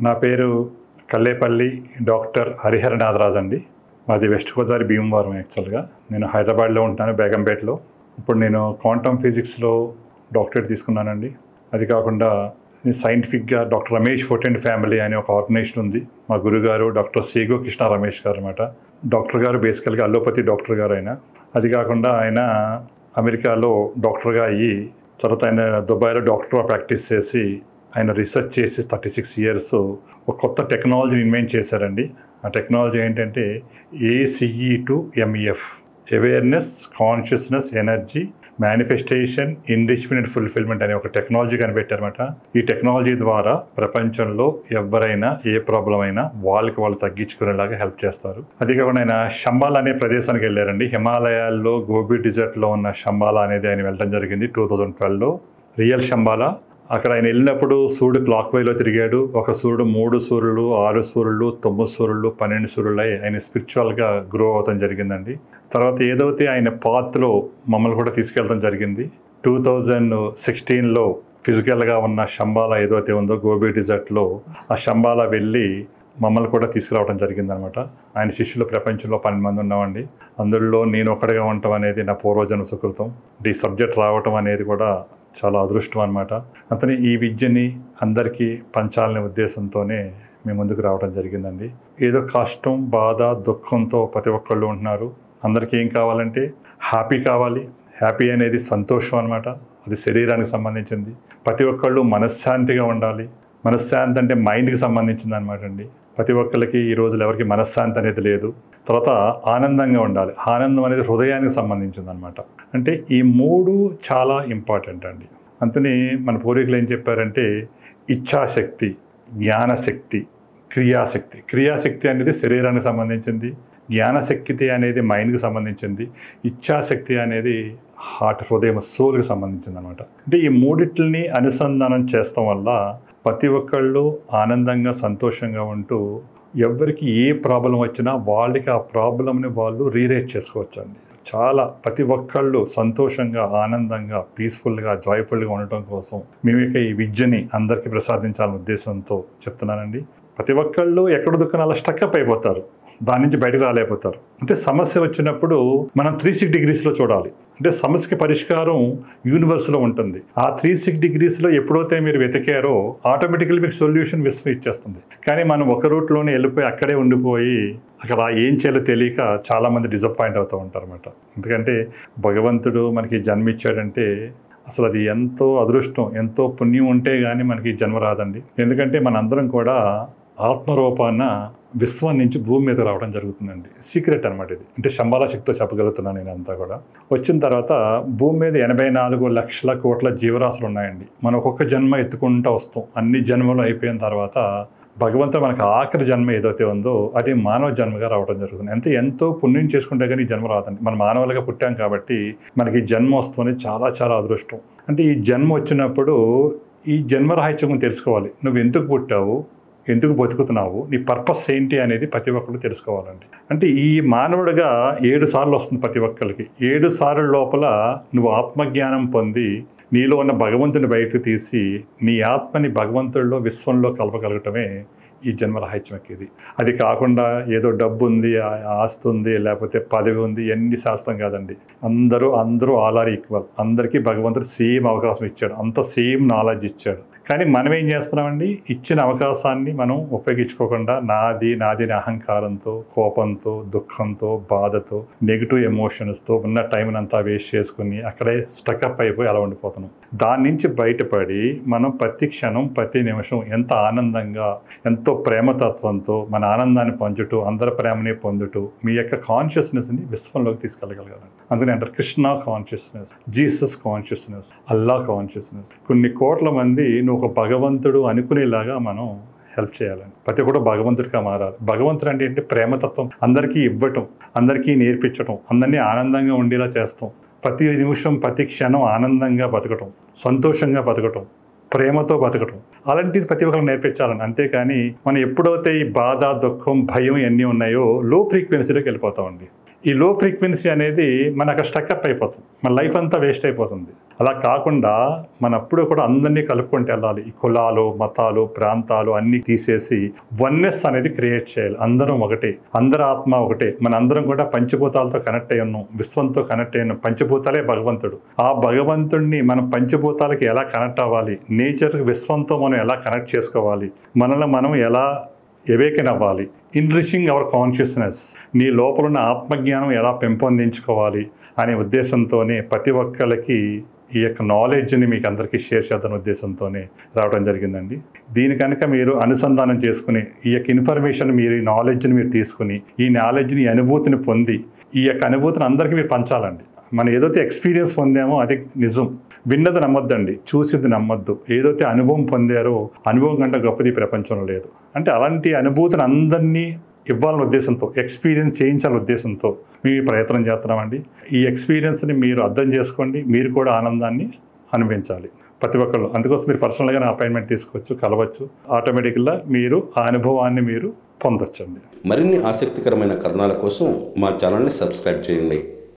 నా పేరు కల్లేపల్లి డాక్టర్ హరిహరనాథరాజ్ అండి. మాది వెస్ట్ గోదావరి భీమవరం. యాక్చువల్గా నేను హైదరాబాద్లో ఉంటాను, బేగంపేటలో. ఇప్పుడు నేను క్వాంటమ్ ఫిజిక్స్లో డాక్టరేట్ తీసుకున్నానండి. అది కాకుండా సైంటిఫిక్గా doctor Ramesh foot and family అనే ఒక ఆర్గనైజేషన్ ఉంది. మా గురుగారు డాక్టర్ సీగో కృష్ణ రమేష్ గారు అనమాట. డాక్టర్ గారు బేసికల్గా అల్లోపతి డాక్టర్ గారు ఆయన. అది కాకుండా ఆయన అమెరికాలో డాక్టర్గా అయ్యి తర్వాత ఆయన దుబాయ్లో డాక్టర్గా ప్రాక్టీస్ చేసి ఆయన రీసెర్చ్ చేసి 36 years ఒక కొత్త టెక్నాలజీని ఇన్వెంట్ చేశారండి. ఆ టెక్నాలజీ ఏంటంటే ACE to MEF, awareness, consciousness, energy, manifestation, enrichment and fulfilment అనే ఒక టెక్నాలజీ కనిపెట్టారన్నమాట. ఈ టెక్నాలజీ ద్వారా ప్రపంచంలో ఎవరైనా ఏ ప్రాబ్లం అయినా వాళ్ళు తగ్గించుకునేలాగా హెల్ప్ చేస్తారు. అది కాకుండా ఆయన శంబాలా అనే ప్రదేశానికి వెళ్ళారండి. హిమాలయాల్లో గోబీ డిజర్ట్లో ఉన్న శంబాలా అనేది ఆయన వెళ్ళడం జరిగింది 2012లో. రియల్ శంబాలా. అక్కడ ఆయన వెళ్ళినప్పుడు సూర్యుడు క్లాక్ వైలో తిరిగాడు. ఒక సూర్యుడు 3 సూర్యులు, 6 సూర్యులు, 9 సూర్యులు, 12 సూర్యులు ఆయన స్పిరిచువల్గా గ్రో అవడం జరిగిందండి. తర్వాత ఏదైతే ఆయన పాత్లో మమ్మల్ని కూడా తీసుకెళ్ళడం జరిగింది. 2016లో ఫిజికల్గా ఉన్న శంబాలా ఏదైతే ఉందో గోబీ డిజర్ట్లో, ఆ శంబాలా వెళ్ళి మమ్మల్ని కూడా తీసుకురావడం జరిగిందనమాట. ఆయన శిష్యులు ప్రపంచంలో 12 మంది ఉన్నామండి. అందులో నేను ఒక్కడిగా ఉండటం అనేది నా పూర్వజన్మ సుకృతం. ఈ సబ్జెక్ట్ రావటం అనేది కూడా చాలా అదృష్టం అనమాట. అతని ఈ విద్యని అందరికీ పంచాలనే ఉద్దేశంతోనే మేము ముందుకు రావడం జరిగిందండి. ఏదో కష్టం, బాధ, దుఃఖంతో ప్రతి ఒక్కళ్ళు ఉంటున్నారు. అందరికీ ఏం కావాలంటే హ్యాపీ కావాలి. హ్యాపీ అనేది సంతోషం అనమాట. అది శరీరానికి సంబంధించింది. ప్రతి ఒక్కళ్ళు మనశ్శాంతిగా ఉండాలి. మనశ్శాంతి అంటే మైండ్కి సంబంధించింది అనమాట అండి. ప్రతి ఒక్కరికి ఈ రోజులు ఎవరికి మనశ్శాంతి అనేది లేదు. తర్వాత ఆనందంగా ఉండాలి. ఆనందం అనేది హృదయానికి సంబంధించింది అనమాట. అంటే ఈ 3 చాలా ఇంపార్టెంట్ అండి. అందుకని మన పూర్వీకులు ఏం చెప్పారంటే ఇచ్ఛాశక్తి, జ్ఞానశక్తి, క్రియాశక్తి. క్రియాశక్తి అనేది శరీరానికి సంబంధించింది. జ్ఞానశక్తి అనేది మైండ్కి సంబంధించింది. ఇచ్ఛాశక్తి అనేది హార్ట్, హృదయం, సోల్కి సంబంధించింది అనమాట. అంటే ఈ మూడిటిని అనుసంధానం చేస్తాం వల్ల ప్రతి ఒక్కళ్ళు ఆనందంగా, సంతోషంగా ఉంటూ ఎవరికి ఏ ప్రాబ్లం వచ్చినా వాళ్ళకి ఆ ప్రాబ్లంని వాళ్ళు రీరేట్ చేసుకోవచ్చు అండి. చాలా ప్రతి ఒక్కళ్ళు సంతోషంగా, ఆనందంగా, పీస్ఫుల్గా, జాయ్ఫుల్గా ఉండటం కోసం మేము ఈ విద్యని అందరికీ ప్రసాదించాలనే ఉద్దేశంతో చెప్తున్నానండి. ప్రతి ఒక్కళ్ళు ఎక్కడ దుఃఖం అలా స్టక్అప్ అయిపోతారు. దాని నుంచి బయటకు రాలేకపోతారు. అంటే సమస్య వచ్చినప్పుడు మనం 360 degreesలో చూడాలి. అంటే సమస్యకి పరిష్కారం యూనివర్స్లో ఉంటుంది. ఆ 360 degreesలో ఎప్పుడైతే మీరు వెతికారో ఆటోమేటికల్లీ మీకు సొల్యూషన్ విశ్వం ఇచ్చేస్తుంది. కానీ మనం ఒక రూట్లోనే వెళ్ళిపోయి అక్కడే ఉండిపోయి అక్కడ ఏం చేయాలో తెలియక చాలామంది డిసప్పాయింట్ అవుతూ ఉంటారు అన్నమాట. ఎందుకంటే భగవంతుడు మనకి జన్మ ఇచ్చాడంటే అసలు అది ఎంతో అదృష్టం, ఎంతో పుణ్యం ఉంటే కానీ మనకి జన్మ రాదండి. ఎందుకంటే మనందరం కూడా ఆత్మరూపాన విశ్వం నుంచి భూమి మీద రావడం జరుగుతుందండి. సీక్రెట్ అనమాట ఇది. అంటే శంబాలా శక్తితో చెప్పగలుగుతున్నాను నేను అంతా కూడా. వచ్చిన తర్వాత భూమి మీద 84 లక్షల కోట్ల జీవరాశులు ఉన్నాయండి. మనం ఒక్కొక్క జన్మ ఎత్తుకుంటూ వస్తాం. అన్ని జన్మలు అయిపోయిన తర్వాత భగవంతుడు మనకు ఆఖరి జన్మ ఏదైతే ఉందో అది మానవ జన్మగా రావడం జరుగుతుంది. ఎంతో పుణ్యం చేసుకుంటే కానీ ఈ జన్మ రాదండి. మనం మానవులుగా పుట్టాం కాబట్టి మనకి జన్మ వస్తుంది. చాలా చాలా అదృష్టం. అంటే ఈ జన్మ వచ్చినప్పుడు ఈ జన్మరహస్యం తెలుసుకోవాలి. నువ్వు ఎందుకు పుట్టావు, ఎందుకు బతుకుతున్నావు, నీ పర్పస్ ఏంటి అనేది ప్రతి ఒక్కరు తెలుసుకోవాలండి. అంటే ఈ మానవుడిగా 7 సార్లు వస్తుంది ప్రతి ఒక్కరికి. 7 సార్లు లోపల నువ్వు ఆత్మజ్ఞానం పొంది నీలో ఉన్న భగవంతుని బయటకు తీసి నీ ఆత్మని భగవంతుడిలో, విశ్వంలో కలపగలగటమే ఈ జన్మరహస్యం ఎక్కేది. అది కాకుండా ఏదో డబ్బు ఉంది, ఆస్తి ఉంది, లేకపోతే పదవి ఉంది, ఎన్ని శాస్త్రం కాదండి. అందరూ ఆల్ ఆర్ ఈక్వల్. అందరికీ భగవంతుడు సేమ్ అవకాశం ఇచ్చాడు. అంత సేమ్ నాలెడ్జ్ ఇచ్చాడు. కానీ మనం ఏం చేస్తున్నామండి, ఇచ్చిన అవకాశాన్ని మనం ఉపయోగించుకోకుండా నాది అనే అహంకారంతో, కోపంతో, దుఃఖంతో, బాధతో, నెగిటివ్ ఎమోషన్స్తో ఉన్న టైంని అంతా వేస్ట్ చేసుకుని అక్కడే స్టక్అప్ అయిపోయి అలా ఉండిపోతున్నాం. దాని నుంచి బయటపడి మనం ప్రతి క్షణం, ప్రతి నిమిషం ఎంత ఆనందంగా, ఎంతో ప్రేమతత్వంతో మన ఆనందాన్ని పంచుతూ, అందరి ప్రేమని పొందుతూ మీ యొక్క కాన్షియస్నెస్ని విశ్వంలోకి తీసుకెళ్ళగలగాలి. అందుకని అంటారు కృష్ణ కాన్షియస్నెస్, జీసస్ కాన్షియస్నెస్, అల్లా కాన్షియస్నెస్. కొన్ని కోట్ల మంది ఒక భగవంతుడు అనుకునేలాగా మనం హెల్ప్ చేయాలండి. ప్రతి ఒక్కరు భగవంతుడిగా మారాలి. భగవంతుడు అంటే ఏంటి? ప్రేమతత్వం. అందరికీ ఇవ్వటం, అందరికీ నేర్పించటం, అందరినీ ఆనందంగా ఉండేలా చేస్తాం. ప్రతి నిమిషం, ప్రతి క్షణం ఆనందంగా బతకటం, సంతోషంగా బతకటం, ప్రేమతో బతకటం, అలాంటిది ప్రతి ఒక్కరు నేర్పించాలని. అంతేకాని మనం ఎప్పుడైతే ఈ బాధ, దుఃఖం, భయం ఇవన్నీ ఉన్నాయో లో ఫ్రీక్వెన్సీలోకి వెళ్ళిపోతామండి. ఈ లో ఫ్రీక్వెన్సీ అనేది మనకు స్టక్అప్ అయిపోతుంది, మన లైఫ్ అంతా వేస్ట్ అయిపోతుంది. అలా కాకుండా మన అప్పుడు కూడా అందరినీ కలుపుకుంటూ వెళ్ళాలి. ఈ కులాలు, మతాలు, ప్రాంతాలు అన్నీ తీసేసి వన్నెస్ అనేది క్రియేట్ చేయాలి. అందరం ఒకటే, అందరి ఆత్మ ఒకటే, మన అందరం కూడా పంచభూతాలతో కనెక్ట్ అయ్యి ఉన్నాం, విశ్వంతో కనెక్ట్ అయ్యి ఉన్నాం. పంచభూతాలే భగవంతుడు. ఆ భగవంతుడిని మనం పంచభూతాలకి ఎలా కనెక్ట్ అవ్వాలి, నేచర్ విశ్వంతో మనం ఎలా కనెక్ట్ చేసుకోవాలి, మనల్ని మనం ఎలా ఎవేకెన్ అవ్వాలి, ఇన్రిచింగ్ అవర్ కాన్షియస్నెస్, నీ లోపల ఉన్న ఆత్మజ్ఞానం ఎలా పెంపొందించుకోవాలి అనే ఉద్దేశంతోనే ప్రతి ఒక్కరికి ఈ యొక్క నాలెడ్జ్ని మీకు అందరికీ షేర్ చేద్దాం ఉద్దేశంతోనే రావడం జరిగిందండి. దీని కనుక మీరు అనుసంధానం చేసుకుని ఈ యొక్క ఇన్ఫర్మేషన్ మీరు ఈ నాలెడ్జ్ని మీరు తీసుకుని ఈ నాలెడ్జ్ని అనుభూతిని పొంది ఈ యొక్క అనుభూతిని అందరికీ మీరు పంచాలండి. మనం ఏదైతే ఎక్స్పీరియన్స్ పొందామో అది నిజం, విన్నది నమ్మొద్దండి, చూసింది నమ్మొద్దు. ఏదైతే అనుభవం పొందారో అనుభవం కంటే గొప్పది ప్రపంచంలో లేదు. అంటే అలాంటి అనుభూతిని అందరినీ ఇవ్వాలనే ఉద్దేశంతో, ఎక్స్పీరియన్స్ చేయించాలనే ఉద్దేశంతో మేము ప్రయత్నం చేస్తున్నామండి. ఈ ఎక్స్పీరియన్స్ని మీరు అర్థం చేసుకోండి, మీరు కూడా ఆనందాన్ని అనుభవించాలి ప్రతి ఒక్కళ్ళు. అందుకోసం మీరు పర్సనల్గా అపాయింట్మెంట్ తీసుకోవచ్చు, కలవచ్చు. ఆటోమేటిక్గా మీరు ఆ అనుభవాన్ని మీరు పొందొచ్చండి. మరిన్ని ఆసక్తికరమైన కథనాల కోసం మా ఛానల్ని సబ్స్క్రైబ్ చేయండి.